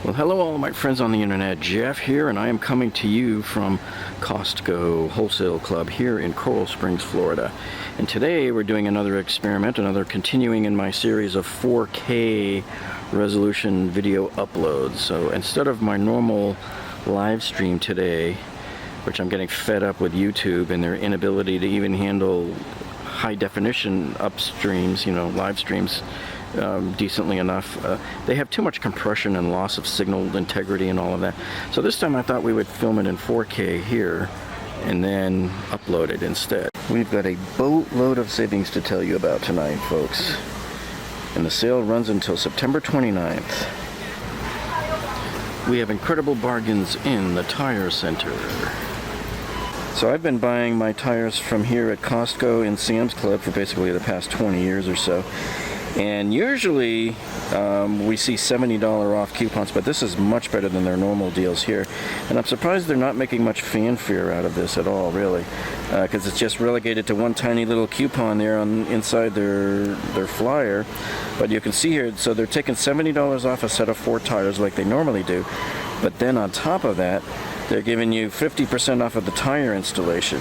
Well, hello all my friends on the internet. Jeff here, and I am coming to you from Costco Wholesale Club here in Coral Springs, Florida. And today we're doing another experiment, continuing in my series of 4K resolution video uploads. So instead of my normal live stream today, which I'm getting fed up with YouTube and their inability to even handle high definition upstreams, live streams, decently enough. They have too much compression and loss of signal integrity and all of that. So this time I thought we would film it in 4K here and then upload it instead. We've got a boatload of savings to tell you about tonight, folks. And the sale runs until September 29th. We have incredible bargains in the tire center. So I've been buying my tires from here at Costco and Sam's Club for basically the past 20 years or so. And usually we see $70 off coupons, but this is much better than their normal deals here. And I'm surprised they're not making much fanfare out of this at all, really, because it's just relegated to one tiny little coupon there inside their flyer. But you can see here, so they're taking $70 off a set of 4 tires like they normally do. But then on top of that, they're giving you 50% off of the tire installation,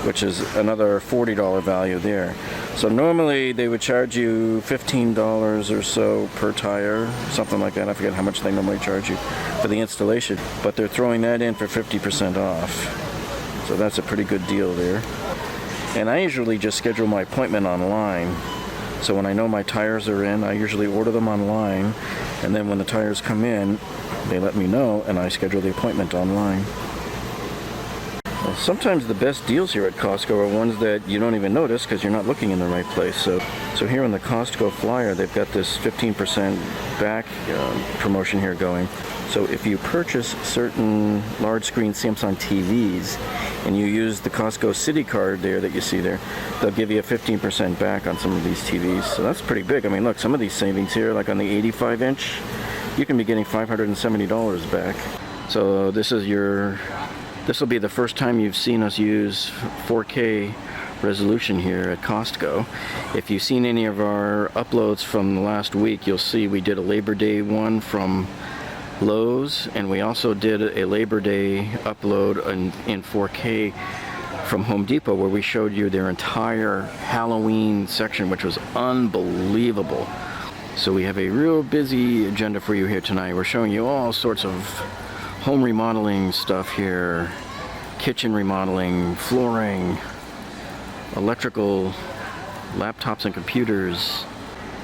which is another $40 value there. So normally they would charge you $15 or so per tire, something like that. I forget how much they normally charge you for the installation, but they're throwing that in for 50% off. So that's a pretty good deal there. And I usually just schedule my appointment online. So when I know my tires are in, I usually order them online, and then when the tires come in, they let me know and I schedule the appointment online. Well, sometimes the best deals here at Costco are ones that you don't even notice because you're not looking in the right place. So here on the Costco flyer, they've got this 15% back promotion here going. So if you purchase certain large screen Samsung TVs and you use the Costco City card there that you see there, they'll give you a 15% back on some of these TVs. So that's pretty big. I mean, look, some of these savings here, like on the 85-inch, you can be getting $570 back. So this will be the first time you've seen us use 4K resolution here at Costco. If you've seen any of our uploads from the last week, you'll see we did a Labor Day one from Lowe's, and we also did a Labor Day upload in 4K from Home Depot, where we showed you their entire Halloween section, which was unbelievable. So we have a real busy agenda for you here tonight. We're showing you all sorts of home remodeling stuff here, kitchen remodeling, flooring, electrical, laptops and computers.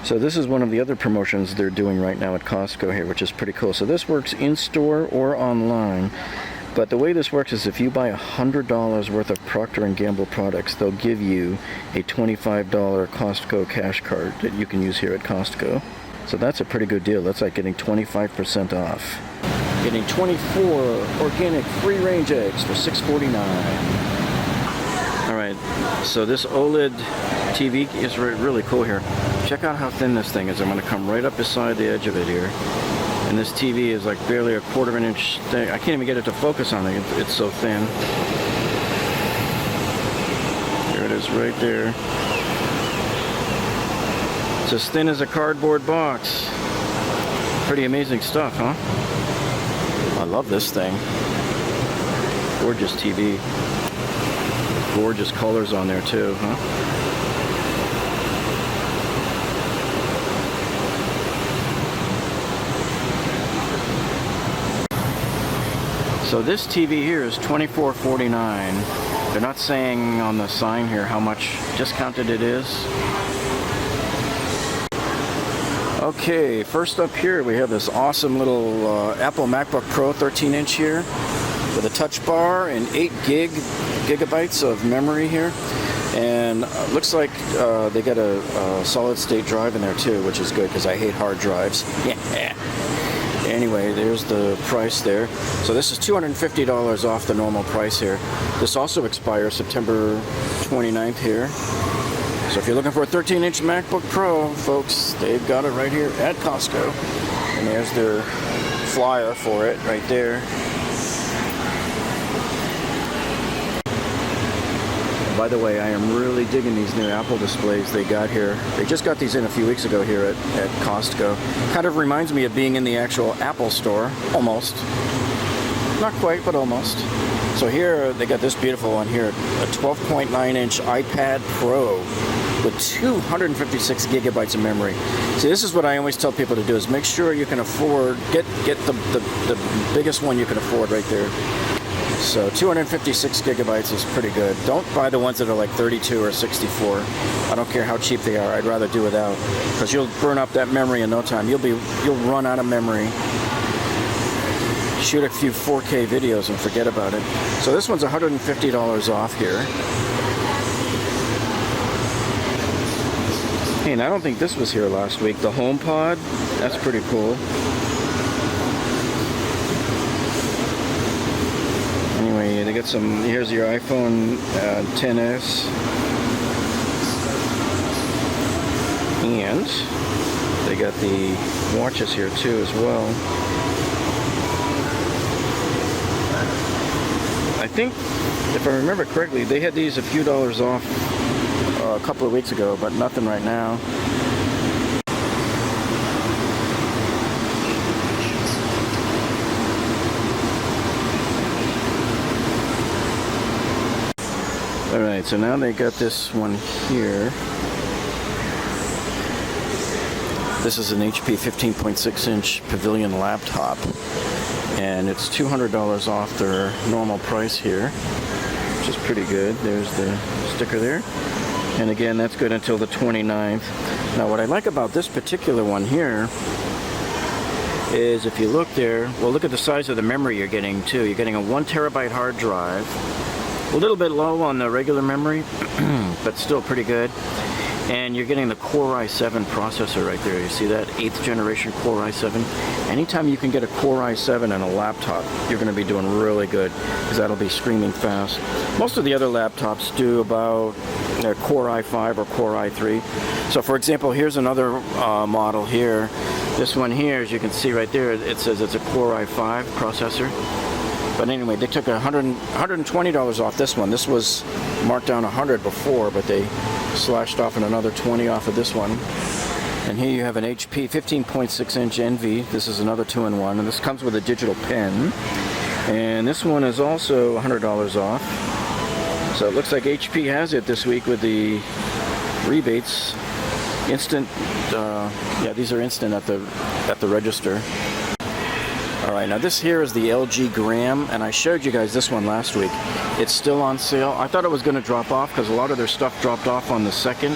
So this is one of the other promotions they're doing right now at Costco here, which is pretty cool. So this works in-store or online, but the way this works is if you buy $100 worth of Procter & Gamble products, they'll give you a $25 Costco cash card that you can use here at Costco. So that's a pretty good deal. That's like getting 25% off. Getting 24 organic free-range eggs for $6.49. Alright, so this OLED TV is really cool here. Check out how thin this thing is. I'm going to come right up beside the edge of it here. And this TV is like barely a quarter of an inch thick. I can't even get it to focus on it. It's so thin. There it is right there. It's as thin as a cardboard box. Pretty amazing stuff, huh? I love this thing. Gorgeous TV. Gorgeous colors on there too, huh? So this TV here is $24.49. They're not saying on the sign here how much discounted it is. Okay, first up here we have this awesome little Apple MacBook Pro 13-inch here with a touch bar and 8 gigabytes of memory here. And looks like they got a solid state drive in there too, which is good because I hate hard drives. Yeah. Anyway, there's the price there. So this is $250 off the normal price here. This also expires September 29th here. So if you're looking for a 13-inch MacBook Pro, folks, they've got it right here at Costco. And there's their flyer for it right there. By the way, I am really digging these new Apple displays they got here. They just got these in a few weeks ago here at Costco. Kind of reminds me of being in the actual Apple store, almost. Not quite, but almost. So here, they got this beautiful one here, a 12.9-inch iPad Pro with 256 gigabytes of memory. See, this is what I always tell people to do, is make sure you can afford, get the biggest one you can afford right there. So 256 gigabytes is pretty good. Don't buy the ones that are like 32 or 64. I don't care how cheap they are. I'd rather do without, because you'll burn up that memory in no time. You'll run out of memory. Shoot a few 4K videos and forget about it. So this one's $150 off here. Hey, and I don't think this was here last week. The HomePod, that's pretty cool. Anyway, they got some, here's your iPhone XS. And they got the watches here too as well. I think, if I remember correctly, they had these a few dollars off a couple of weeks ago, but nothing right now. Alright, so now they got this one here. This is an HP 15.6-inch Pavilion laptop, and it's $200 off their normal price here, which is pretty good. There's the sticker there. And again, that's good until the 29th. Now, what I like about this particular one here is, if you look there, well, look at the size of the memory you're getting too. You're getting a 1 terabyte hard drive. A little bit low on the regular memory, but still pretty good. And you're getting the Core i7 processor right there. You see that? 8th generation Core i7. Anytime you can get a Core i7 in a laptop, you're going to be doing really good, because that'll be screaming fast. Most of the other laptops do about Core i5 or Core i3. So for example, here's another model here. This one here, as you can see right there, it says it's a Core i5 processor. But anyway, they took $120 off this one. This was marked down $100 before, but they slashed off another $20 off of this one. And here you have an HP 15.6-inch Envy. This is another 2-in-1, and this comes with a digital pen. And this one is also $100 off. So it looks like HP has it this week with the rebates. Instant, yeah, these are instant at the register. Alright, now this here is the LG Gram, and I showed you guys this one last week. It's still on sale. I thought it was going to drop off because a lot of their stuff dropped off on the 2nd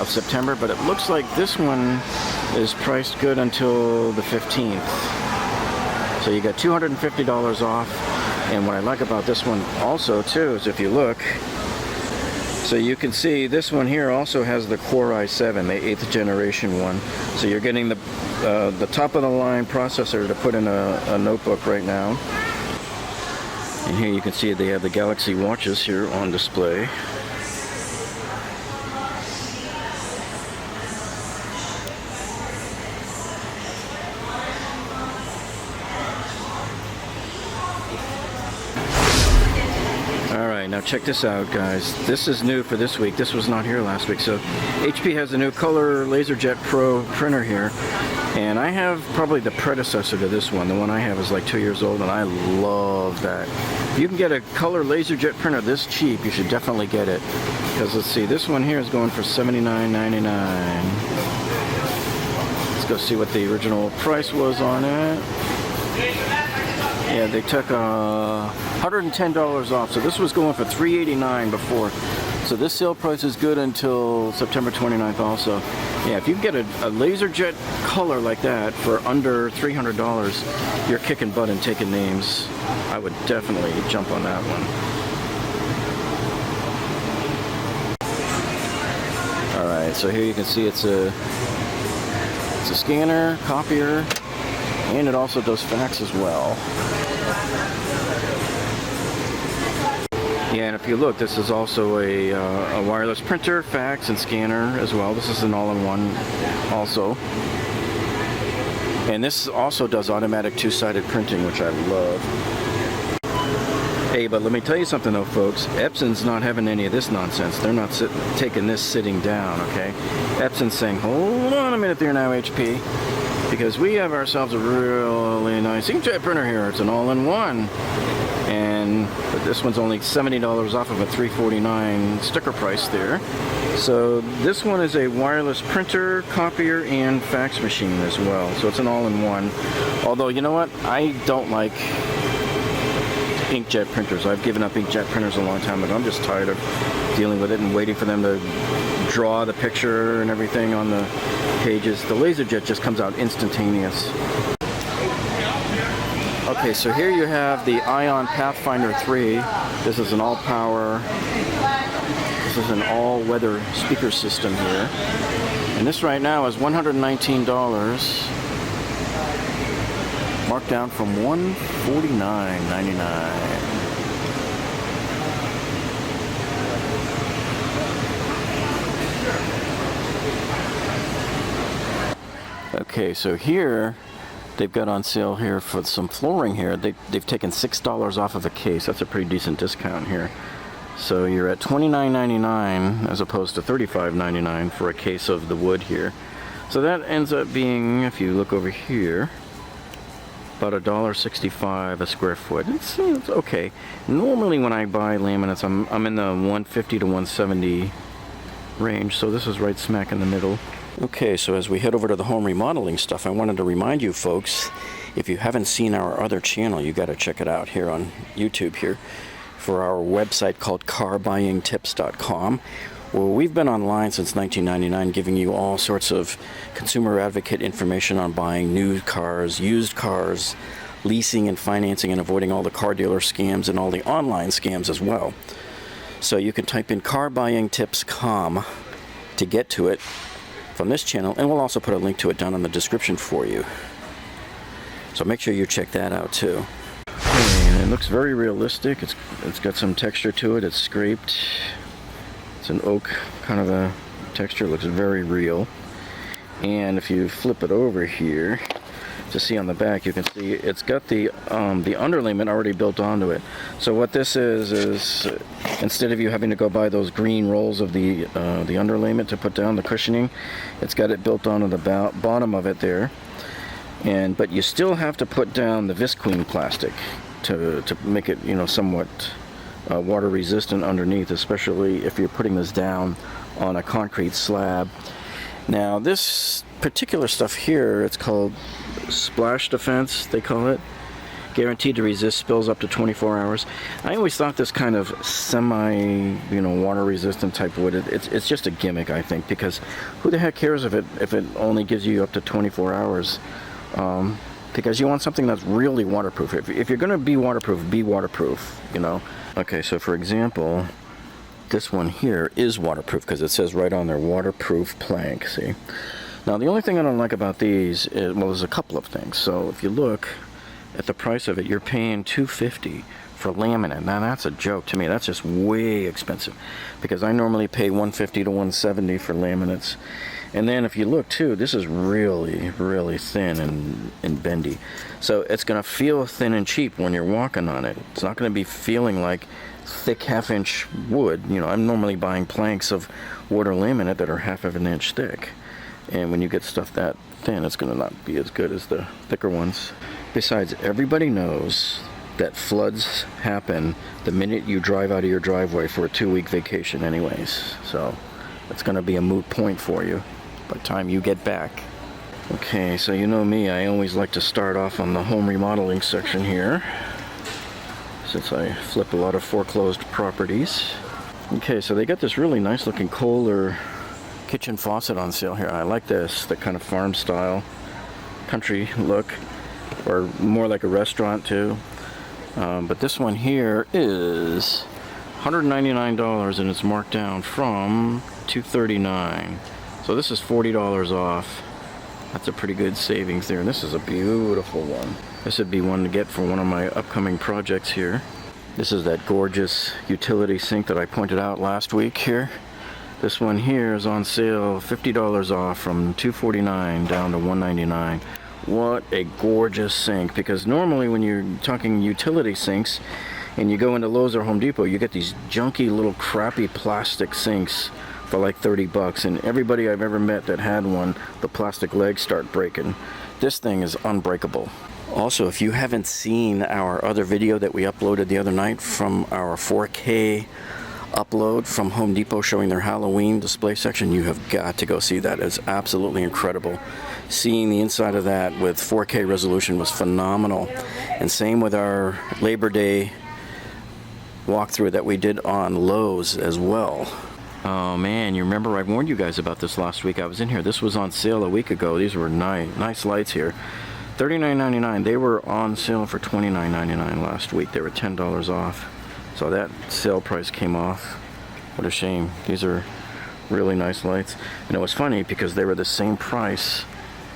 of September, but it looks like this one is priced good until the 15th. So you got $250 off, and what I like about this one also too is, if you look, so you can see this one here also has the Core i7, the 8th generation one. So you're getting the top of the line processor to put in a notebook right now. And here you can see they have the Galaxy watches here on display. Alright, now check this out, guys. This is new for this week. This was not here last week. So HP has a new Color LaserJet Pro printer here. And I have probably the predecessor to this one. The one I have is like 2 years old, and I love that. If you can get a Color LaserJet printer this cheap, you should definitely get it. Because let's see, this one here is going for $79.99. Let's go see what the original price was on it. Yeah, they took $110 off. So this was going for $389 before. So this sale price is good until September 29th also. Yeah, if you can get a LaserJet color like that for under $300, you're kicking butt and taking names. I would definitely jump on that one. Alright, so here you can see it's a scanner, copier, and it also does fax as well. Yeah, and if you look, this is also a wireless printer, fax, and scanner as well. This is an all-in-one also. And this also does automatic two-sided printing, which I love. Hey, but let me tell you something though, folks. Epson's not having any of this nonsense. They're not taking this sitting down, okay? Epson's saying, hold on a minute there now, HP. Because we have ourselves a really nice inkjet printer here. It's an all-in-one. But this one's only $70 off of a $349 sticker price there. So this one is a wireless printer, copier, and fax machine as well. So it's an all-in-one. Although, you know what? I don't like inkjet printers. I've given up inkjet printers a long time ago. I'm just tired of dealing with it and waiting for them to draw the picture and everything on the pages. The LaserJet just comes out instantaneous. Okay, so here you have the Ion Pathfinder 3. This is an all-power, this is an all-weather speaker system here. And this right now is $119, marked down from $149.99. Okay, so here they've got on sale here for some flooring here. They've taken $6 off of a case. That's a pretty decent discount here. So you're at $29.99 as opposed to $35.99 for a case of the wood here. So that ends up being, if you look over here, about $1.65 a square foot. It's okay. Normally when I buy laminates, I'm in the $150 to $170 range. So this is right smack in the middle. Okay, so as we head over to the home remodeling stuff, I wanted to remind you folks, if you haven't seen our other channel, you got to check it out here on YouTube here for our website called carbuyingtips.com, where we've been online since 1999 giving you all sorts of consumer advocate information on buying new cars, used cars, leasing and financing, and avoiding all the car dealer scams and all the online scams as well. So you can type in carbuyingtips.com to get to it from this channel, and we'll also put a link to it down in the description for you. So make sure you check that out too. And it looks very realistic. It's got some texture to it. It's scraped. It's an oak kind of a texture. Looks very real. And if you flip it over here to see on the back, you can see it's got the underlayment already built onto it. So what this is instead of you having to go buy those green rolls of the underlayment to put down the cushioning, it's got it built onto the bottom of it there. But you still have to put down the visqueen plastic to make it, somewhat water resistant underneath, especially if you're putting this down on a concrete slab. Now this particular stuff here, it's called splash defense, they call it. Guaranteed to resist spills up to 24 hours. I always thought this kind of semi, water resistant type wood, it's just a gimmick, I think, because who the heck cares if it only gives you up to 24 hours? Because you want something that's really waterproof. If you're going to be waterproof, Okay, so for example, this one here is waterproof because it says right on there, waterproof plank, see? Now, the only thing I don't like about these is, well, there's a couple of things. So if you look at the price of it, you're paying $250 for laminate. Now, that's a joke to me. That's just way expensive because I normally pay $150 to $170 for laminates. And then if you look too, this is really, really thin and bendy. So it's going to feel thin and cheap when you're walking on it. It's not going to be feeling like thick half-inch wood. I'm normally buying planks of wood or laminate that are half of an inch thick. And when you get stuff that thin, it's going to not be as good as the thicker ones. Besides, everybody knows that floods happen the minute you drive out of your driveway for a 2-week vacation anyways. So it's going to be a moot point for you by the time you get back. Okay, so you know me, I always like to start off on the home remodeling section here, since I flip a lot of foreclosed properties. Okay, so they got this really nice looking Kohler kitchen faucet on sale here. I like this, the kind of farm style country look, or more like a restaurant too. But this one here is $199 and it's marked down from $239. So this is $40 off. That's a pretty good savings there. And this is a beautiful one. This would be one to get for one of my upcoming projects here. This is that gorgeous utility sink that I pointed out last week here. This one here is on sale, $50 off from $249 down to $199. What a gorgeous sink, because normally when you're talking utility sinks, And you go into Lowe's or Home Depot, you get these junky little crappy plastic sinks for like 30 bucks. And everybody I've ever met that had one, the plastic legs start breaking. This thing is unbreakable. Also, if you haven't seen our other video that we uploaded the other night from our 4K upload from Home Depot showing their Halloween display section, you have got to go see that. It's absolutely incredible. Seeing the inside of that with 4K resolution was phenomenal. And same with our Labor Day walkthrough that we did on Lowe's as well. Oh man, you remember I warned you guys about this last week. I was in here. This was on sale a week ago. These were nice lights here. $39.99. They were on sale for $29.99 last week. They were $10 off. So that sale price came off. What a shame. These are really nice lights. And it was funny because they were the same price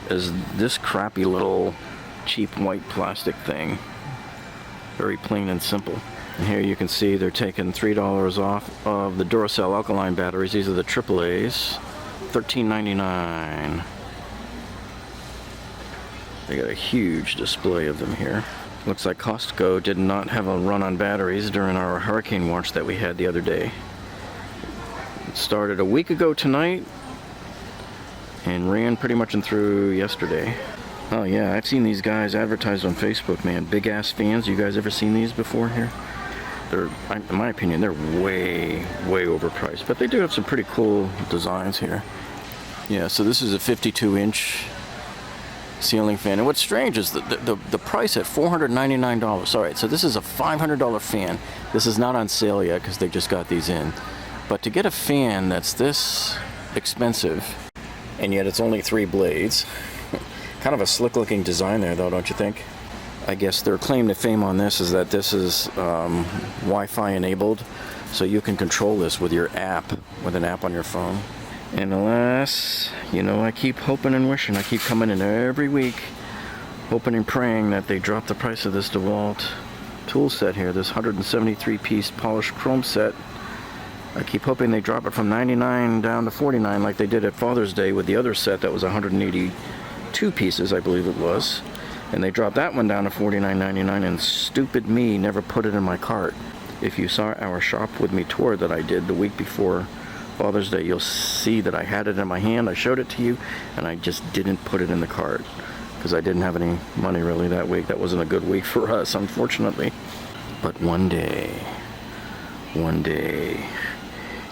as this crappy little cheap white plastic thing. Very plain and simple. And here you can see they're taking $3 off of the Duracell alkaline batteries. These are the AAAs. $13.99. They got a huge display of them here. Looks like Costco did not have a run on batteries during our hurricane watch that we had the other day. It started a week ago tonight and ran pretty much through yesterday. Oh yeah, I've seen these guys advertised on Facebook, man. Big ass fans. You guys ever seen these before here? They're, in my opinion, they're way overpriced, but they do have some pretty cool designs here. Yeah, so this is a 52-inch ceiling fan, and what's strange is the price at $499. All right, so this is a $500 fan. This is not on sale yet because they just got these in. But to get a fan that's this expensive, and yet it's only 3 blades, kind of a slick-looking design there, though, don't you think? I guess their claim to fame on this is that this is Wi-Fi enabled, so you can control this with your app, with an app on your phone. And alas, you know, I keep hoping and wishing. I keep coming in every week, hoping and praying that they drop the price of this DeWalt tool set here, this 173-piece polished chrome set. I keep hoping they drop it from $99 down to $49 like they did at Father's Day with the other set that was 182 pieces, I believe it was. And they dropped that one down to $49.99, and stupid me never put it in my cart. If you saw our Shop With Me tour that I did the week before Father's Day, you'll see that I had it in my hand. I showed it to you, and I just didn't put it in the cart because I didn't have any money really that week. That wasn't a good week for us, unfortunately. But one day,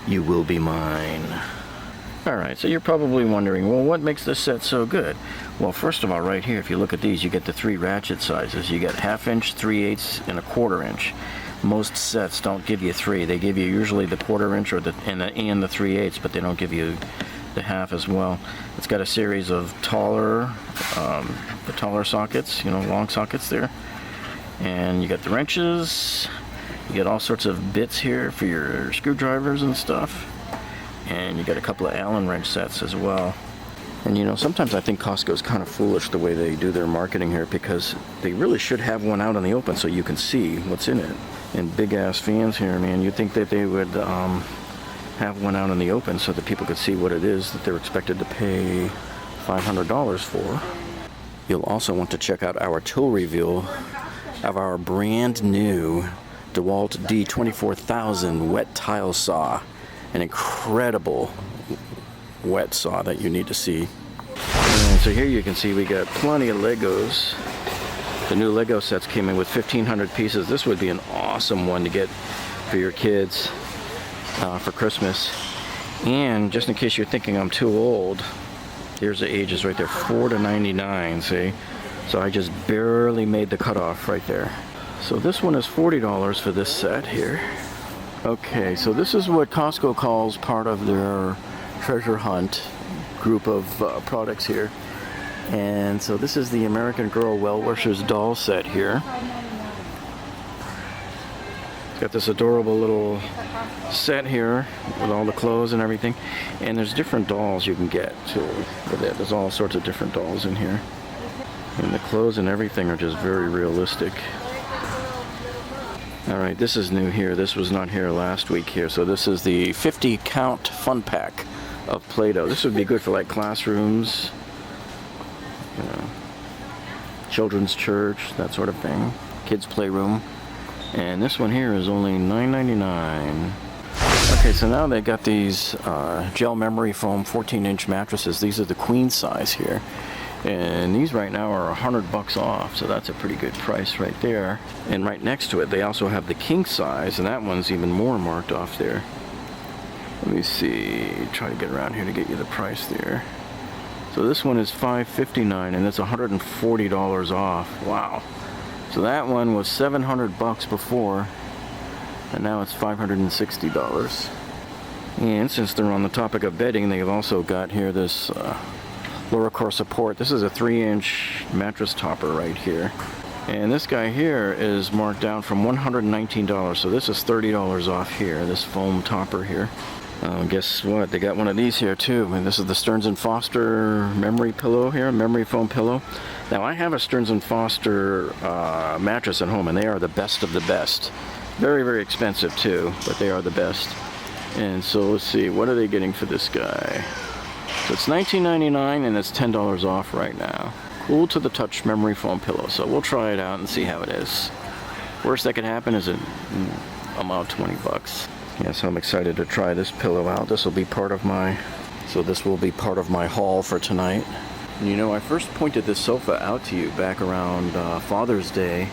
you will be mine. Alright, so you're probably wondering, well, what makes this set so good? Well, first of all, right here, if you look at these, you get the 3 ratchet sizes. You get 1/2 inch, 3/8, and 1/4 inch. Most sets don't give you 3. They give you usually the 1/4 inch or the 3/8, but they don't give you the half as well. It's got a series of taller sockets, you know, long sockets there. And you got the wrenches. You get all sorts of bits here for your screwdrivers and stuff. And you got a couple of Allen wrench sets as well. And you know, sometimes I think Costco's kind of foolish the way they do their marketing here, because they really should have one out in the open so you can see what's in it. And big ass fans here, man. You'd think that they would have one out in the open so that people could see what it is that they're expected to pay $500 for. You'll also want to check out our tool review of our brand new DeWalt D24000 wet tile saw. An incredible wet saw that you need to see. And so here you can see we got plenty of Legos. The new Lego sets came in with 1,500 pieces. This would be an awesome one to get for your kids for Christmas. And just in case you're thinking I'm too old, here's the ages right there, 4 to 99, see? So I just barely made the cutoff right there. So this one is $40 for this set here. Okay, so this is what Costco calls part of their treasure hunt group of products here. And so this is the American Girl Well-Wishers doll set here. It's got this adorable little set here with all the clothes and everything. And there's different dolls you can get too with it. There's all sorts of different dolls in here. And the clothes and everything are just very realistic. Alright, this is new here. This was not here last week here. So this is the 50 count fun pack of Play-Doh. This would be good for like classrooms, you know, children's church, that sort of thing. Kids playroom. And this one here is only $9.99. Okay, so now they got these gel memory foam 14-inch mattresses. These are the queen size here. And these right now are $100 off, so that's a pretty good price right there. And right next to it, they also have the king size, and that one's even more marked off there. Let me see, try to get around here to get you the price there. So this one is $559, and it's $140 off. Wow. So that one was $700 before, and now it's $560. And since they're on the topic of bedding, they've also got here this lower core support. This is a 3-inch mattress topper right here. And this guy here is marked down from $119, so this is $30 off here, this foam topper here. Guess what? They got one of these here too. And this is the Stearns & Foster memory pillow here, memory foam pillow. Now I have a Stearns & Foster mattress at home, and they are the best of the best. Very, very expensive too, but they are the best. And so let's see, what are they getting for this guy? So it's $19.99 and it's $10 off right now. Cool to the touch memory foam pillow. So we'll try it out and see how it is. Worst that could happen is I'm out $20. Yeah, so I'm excited to try this pillow out. This will be part of my haul for tonight. And you know, I first pointed this sofa out to you back around Father's Day,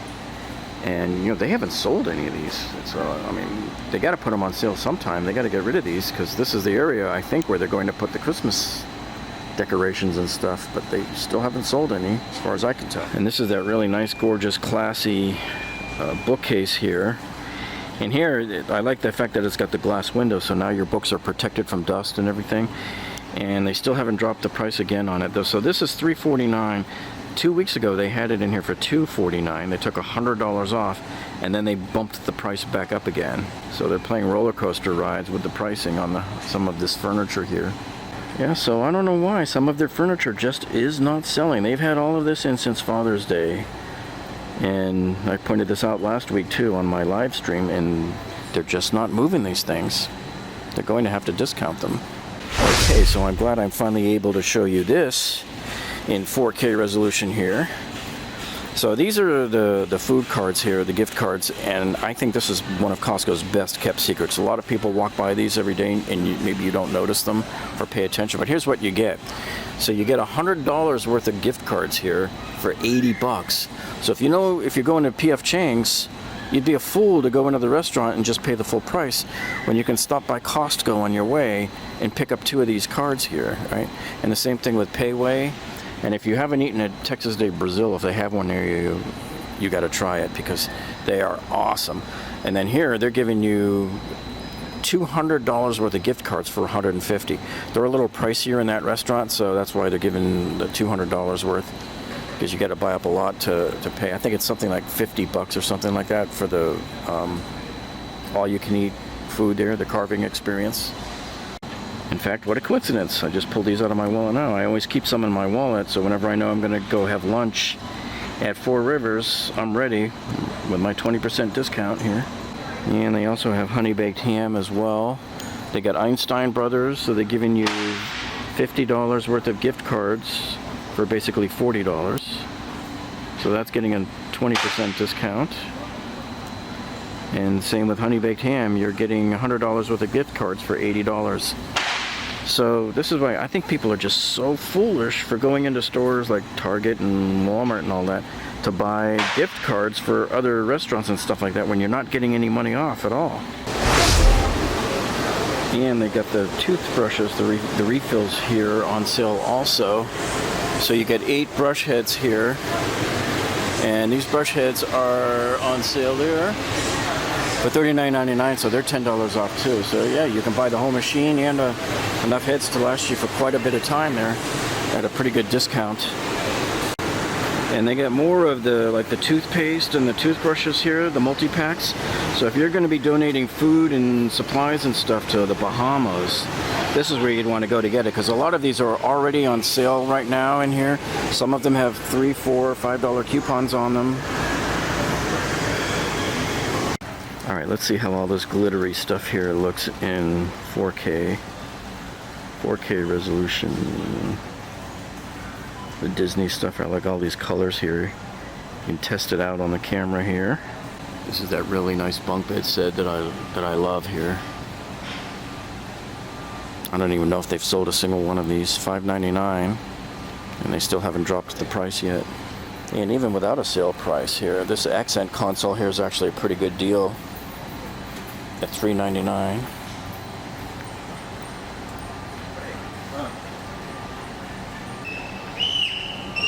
and you know, they haven't sold any of these. So I mean, they got to put them on sale sometime. They got to get rid of these, because this is the area I think where they're going to put the Christmas decorations and stuff, but they still haven't sold any as far as I can tell. And this is that really nice, gorgeous, classy bookcase here. And here, I like the fact that it's got the glass window, so now your books are protected from dust and everything. And they still haven't dropped the price again on it though. So this is $349. 2 weeks ago they had it in here for $249. They took $100 off, and then they bumped the price back up again. So they're playing roller coaster rides with the pricing on some of this furniture here. Yeah, so I don't know why some of their furniture just is not selling. They've had all of this in since Father's Day. And I pointed this out last week too on my live stream, and they're just not moving these things. They're going to have to discount them. Okay, so I'm glad I'm finally able to show you this in 4K resolution here. So these are the food cards here, the gift cards, and I think this is one of Costco's best kept secrets. A lot of people walk by these every day, and maybe you don't notice them or pay attention, but here's what you get. So you get $100 worth of gift cards here for $80. So if you're going to P.F. Chang's, you'd be a fool to go into the restaurant and just pay the full price when you can stop by Costco on your way and pick up 2 of these cards here, right? And the same thing with Payway. And if you haven't eaten at Texas Day Brazil, if they have one near you, you got to try it, because they are awesome. And then here they're giving you $200 worth of gift cards for $150. They're a little pricier in that restaurant, so that's why they're giving the $200 worth, because you got to buy up a lot to pay. I think it's something like $50 or something like that for the all-you-can-eat food there, the carving experience. In fact, what a coincidence. I just pulled these out of my wallet now. I always keep some in my wallet, so whenever I know I'm going to go have lunch at Four Rivers, I'm ready with my 20% discount here. And they also have honey baked ham as well. They got Einstein Brothers, so they're giving you $50 worth of gift cards for basically $40. So that's getting a 20% discount. And same with honey baked ham, you're getting $100 worth of gift cards for $80. So this is why I think people are just so foolish for going into stores like Target and Walmart and all that to buy gift cards for other restaurants and stuff like that when you're not getting any money off at all. And they got the toothbrushes, the refills here on sale also. So you get 8 brush heads here, and these brush heads are on sale there for $39.99, so they're $10 off too. So yeah, you can buy the whole machine and enough heads to last you for quite a bit of time there at a pretty good discount. And they get more of the toothpaste and the toothbrushes here, the multi-packs. So if you're going to be donating food and supplies and stuff to the Bahamas, this is where you'd want to go to get it, because a lot of these are already on sale right now in here. Some of them have $3, $4, $5 coupons on them. Alright, let's see how all this glittery stuff here looks in 4K resolution. The Disney stuff, I like all these colors here. You can test it out on the camera here. This is that really nice bunk bed set that I love here. I don't even know if they've sold a single one of these. $5.99, and they still haven't dropped the price yet. And even without a sale price here, this accent console here is actually a pretty good deal at $3.99.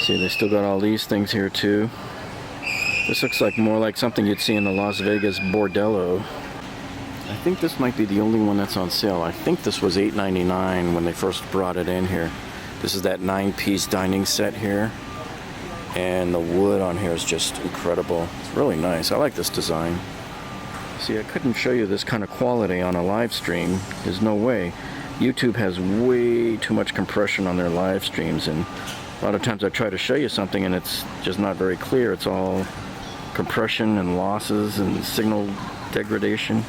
See, they still got all these things here too. This looks like more like something you'd see in the Las Vegas Bordello. I think this might be the only one that's on sale. I think this was $8.99 when they first brought it in here. This is that 9-piece dining set here. And the wood on here is just incredible. It's really nice. I like this design. See, I couldn't show you this kind of quality on a live stream. There's no way. YouTube has way too much compression on their live streams, and a lot of times I try to show you something and it's just not very clear. It's all compression and losses and signal degradation.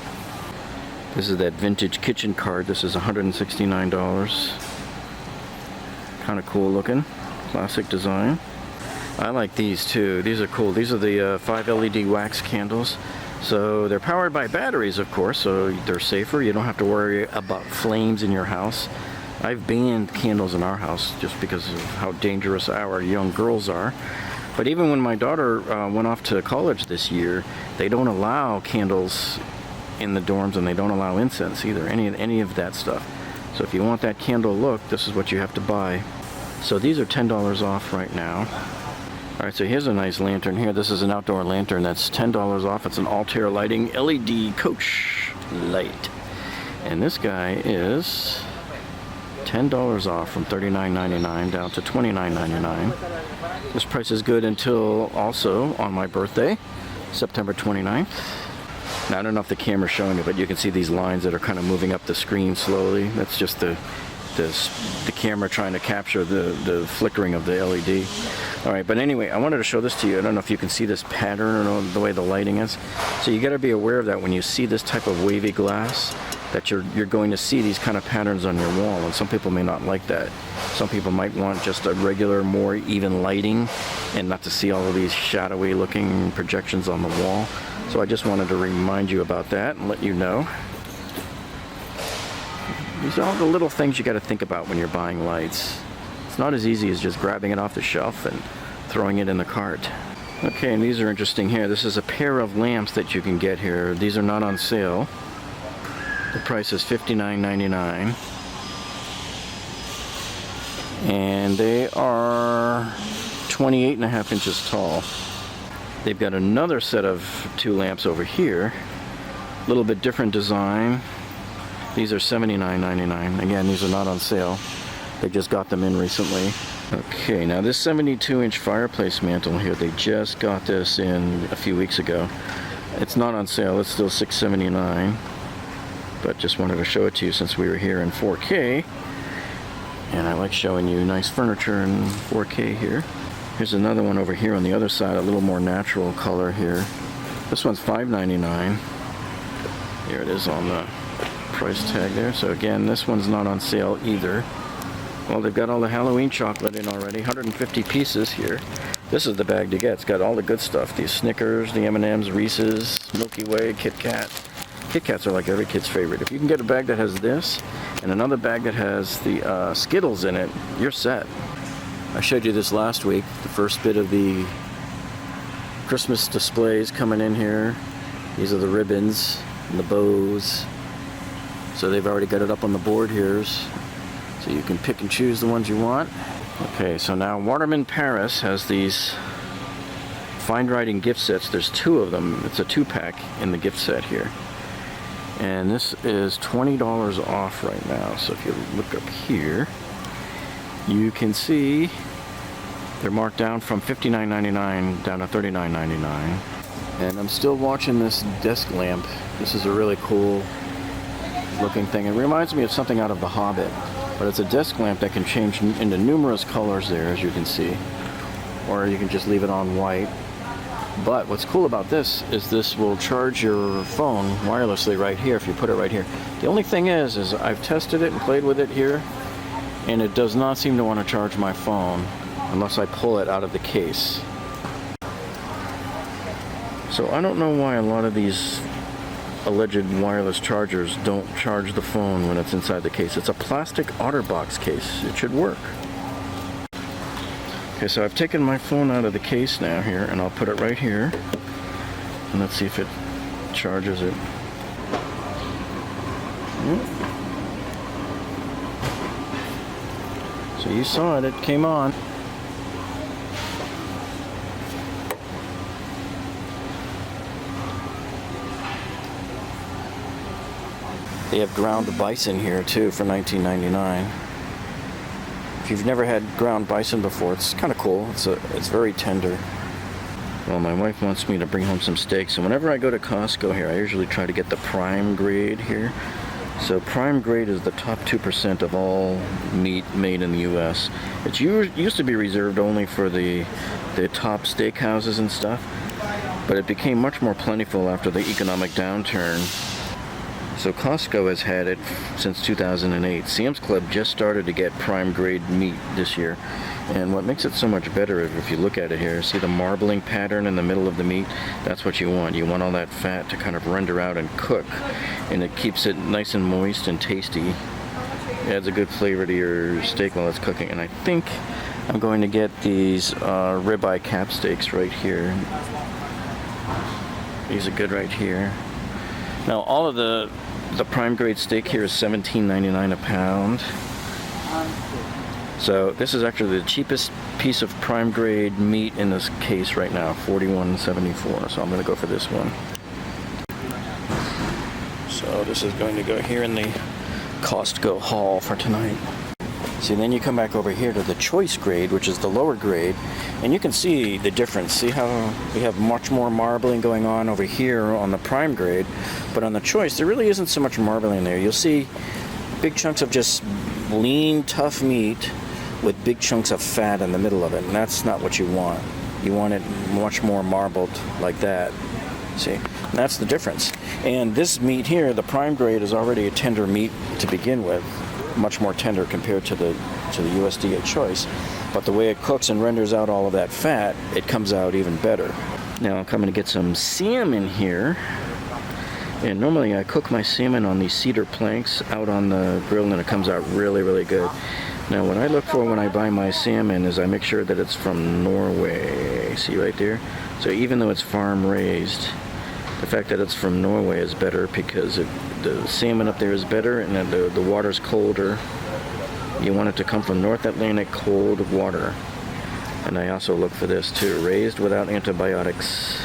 This is that vintage kitchen card. This is $169. Kind of cool looking. Classic design. I like these too. These are cool. These are the 5 LED wax candles. So they're powered by batteries, of course, so they're safer. You don't have to worry about flames in your house. I've banned candles in our house just because of how dangerous our young girls are. But even when my daughter went off to college this year, they don't allow candles in the dorms, and they don't allow incense either, any of that stuff. So if you want that candle look, this is what you have to buy. So these are $10 off right now. Alright, so here's a nice lantern here. This is an outdoor lantern that's $10 off. It's an Altair lighting LED coach light. And this guy is $10 off from $39.99 down to $29.99. This price is good until also on my birthday, September 29th. Now, I don't know if the camera's showing it, but you can see these lines that are kind of moving up the screen slowly. That's just the camera trying to capture the flickering of the LED. Alright, but anyway, I wanted to show this to you. I don't know if you can see this pattern or the way the lighting is. So you got to be aware of that when you see this type of wavy glass, that you're going to see these kind of patterns on your wall, and some people may not like that. Some people might want just a regular, more even lighting and not to see all of these shadowy looking projections on the wall. So I just wanted to remind you about that and let you know. These are all the little things you got to think about when you're buying lights. It's not as easy as just grabbing it off the shelf and throwing it in the cart. Okay, and these are interesting here. This is a pair of lamps that you can get here. These are not on sale. The price is $59.99. And they are 28.5 inches tall. They've got another set of 2 lamps over here. A little bit different design. These are $79.99. Again, these are not on sale. They just got them in recently. Okay, now this 72-inch fireplace mantle here, they just got this in a few weeks ago. It's not on sale. It's still $679. But just wanted to show it to you since we were here in 4K. And I like showing you nice furniture in 4K here. Here's another one over here on the other side, a little more natural color here. This one's $5.99. Here it is on the price tag there. So again, this one's not on sale either. Well, they've got all the Halloween chocolate in already, 150 pieces here. This is the bag to get. It's got all the good stuff. These Snickers, the M&Ms, Reese's, Milky Way, Kit Kat. Kit Kats are like every kid's favorite. If you can get a bag that has this and another bag that has the Skittles in it, you're set. I showed you this last week, the first bit of the Christmas displays coming in here. These are the ribbons and the bows. So they've already got it up on the board here. So you can pick and choose the ones you want. Okay, so now Waterman Paris has these fine writing gift sets. There's 2 of them. It's a 2-pack in the gift set here. And this is $20 off right now. So if you look up here, you can see they're marked down from $59.99 down to $39.99. And I'm still watching this desk lamp. This is a really cool looking thing. It reminds me of something out of The Hobbit. But it's a desk lamp that can change into numerous colors there, as you can see. Or you can just leave it on white. But what's cool about this is this will charge your phone wirelessly right here if you put it right here. The only thing is I've tested it and played with it here, and it does not seem to want to charge my phone unless I pull it out of the case. So I don't know why a lot of these alleged wireless chargers don't charge the phone when it's inside the case. It's a plastic OtterBox case. It should work. Okay, so I've taken my phone out of the case now here, and I'll put it right here. And let's see if it charges it. So you saw it, it came on. They have ground bison here too for $19.99. If you've never had ground bison before, it's kind of cool. It's very tender. Well, my wife wants me to bring home some steaks, so whenever I go to Costco here, I usually try to get the prime grade here. So prime grade is the top 2% of all meat made in the U.S. It used to be reserved only for the top steakhouses and stuff, but it became much more plentiful after the economic downturn. So Costco has had it since 2008. Sam's Club just started to get prime grade meat this year. And what makes it so much better, if you look at it here, see the marbling pattern in the middle of the meat? That's what you want. You want all that fat to kind of render out and cook. And it keeps it nice and moist and tasty. It adds a good flavor to your steak while it's cooking. And I think I'm going to get these ribeye cap steaks right here. These are good right here. Now all of the prime grade steak here is $17.99 a pound. So this is actually the cheapest piece of prime grade meat in this case right now, $41.74. So I'm going to go for this one. So this is going to go here in the Costco haul for tonight. See, then you come back over here to the choice grade, which is the lower grade, and you can see the difference. See how we have much more marbling going on over here on the prime grade, but on the choice there really isn't so much marbling there. You'll see big chunks of just lean, tough meat with big chunks of fat in the middle of it, and that's not what you want. You want it much more marbled like that. See, and that's the difference. And this meat here, the prime grade, is already a tender meat to begin with, much more tender compared to the USDA choice. But the way it cooks and renders out all of that fat, it comes out even better. Now I'm coming to get some salmon here. And normally I cook my salmon on these cedar planks out on the grill, and it comes out really, really good. Now what I look for when I buy my salmon is I make sure that it's from Norway. See right there? So even though it's farm raised, the fact that it's from Norway is better because the salmon up there is better, and the water's colder. You want it to come from North Atlantic cold water. And I also look for this too, raised without antibiotics.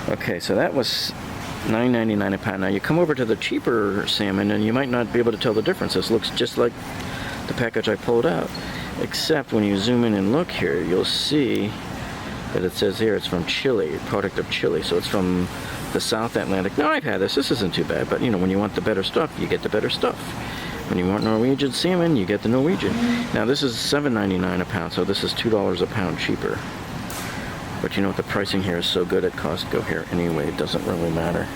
Okay, so that was $9.99 a pound. Now you come over to the cheaper salmon and you might not be able to tell the difference. This looks just like the package I pulled out, except when you zoom in and look here, you'll see that it says here it's from Chile, product of Chile. So it's from the South Atlantic. Now I've had this isn't too bad, but you know, when you want the better stuff, you get the better stuff. When you want Norwegian salmon, you get the Norwegian. Now this is $7.99 a pound, so this is $2 a pound cheaper. But you know what, the pricing here is so good at Costco here anyway, it doesn't really matter.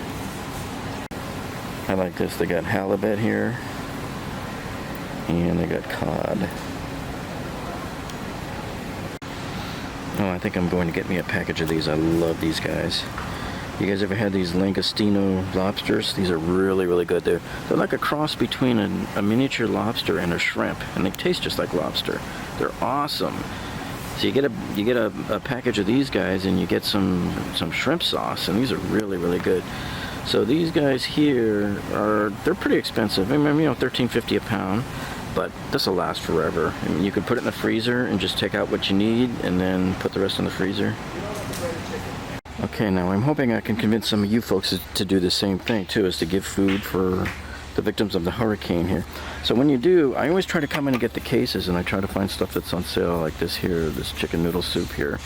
I like this. They got halibut here, and they got cod. Oh, I think I'm going to get me a package of these. I love these guys. You guys ever had these Langostino lobsters? These are really, really good. They're like a cross between a miniature lobster and a shrimp, and they taste just like lobster. They're awesome. So you get a package of these guys, and you get some shrimp sauce, and these are really, really good. So these guys here they're pretty expensive. I mean, you know, $13.50 a pound, but this will last forever. I mean, you can put it in the freezer and just take out what you need, and then put the rest in the freezer. Okay, now I'm hoping I can convince some of you folks to do the same thing too, is to give food for the victims of the hurricane here. So when you do, I always try to come in and get the cases, and I try to find stuff that's on sale, like this here, this chicken noodle soup here.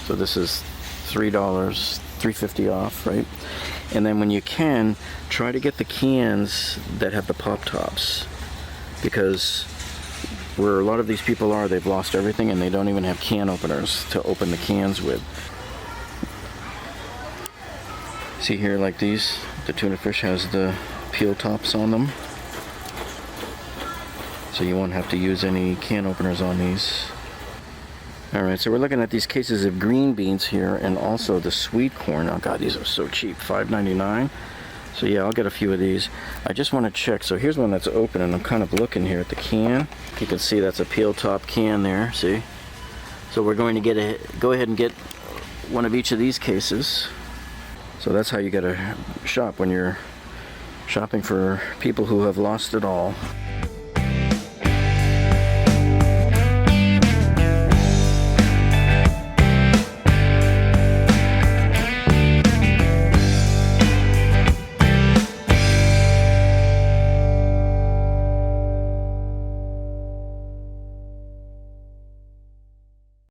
So this is $3, $3.50 off, right? And then when you can, try to get the cans that have the pop tops, because where a lot of these people are, they've lost everything and they don't even have can openers to open the cans with. See here, like these, the tuna fish has the peel tops on them, so you won't have to use any can openers on these. Alright, so we're looking at these cases of green beans here and also the sweet corn. Oh god, these are so cheap, $5.99. So yeah, I'll get a few of these. I just want to check. So here's one that's open and I'm kind of looking here at the can. You can see that's a peel top can there, see? So we're going to go ahead and get one of each of these cases. So that's how you gotta shop when you're shopping for people who have lost it all.